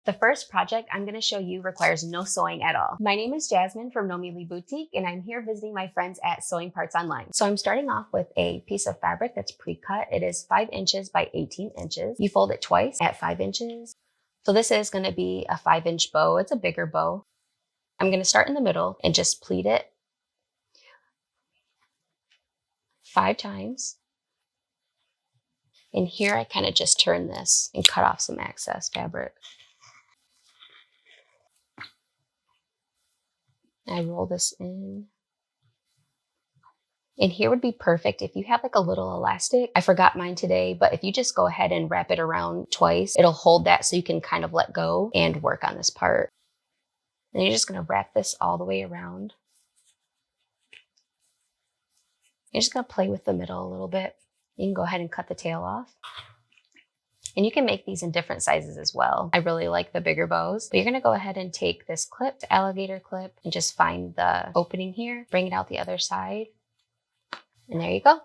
The first project I'm going to show you requires no sewing at all. My name is Jasmine from NomiLee Boutique, and I'm here visiting my friends at Sewing Parts Online. So I'm starting off with a piece of fabric that's pre-cut. It is 5 inches by 18 inches. You fold it twice at 5 inches. So this is going to be a 5-inch bow. It's a bigger bow. I'm going to start in the middle and just pleat it 5 times. And here I kind of just turn this and cut off some excess fabric. I roll this in. And here would be perfect if you have like a little elastic. I forgot mine today, but if you just go ahead and wrap it around twice, it'll hold that so you can kind of let go and work on this part. And you're just going to wrap this all the way around. You're just going to play with the middle a little bit. You can go ahead and cut the tail off. And you can make these in different sizes as well. I really like the bigger bows, but you're gonna go ahead and take this clip, the alligator clip, and just find the opening here, bring it out the other side, and there you go.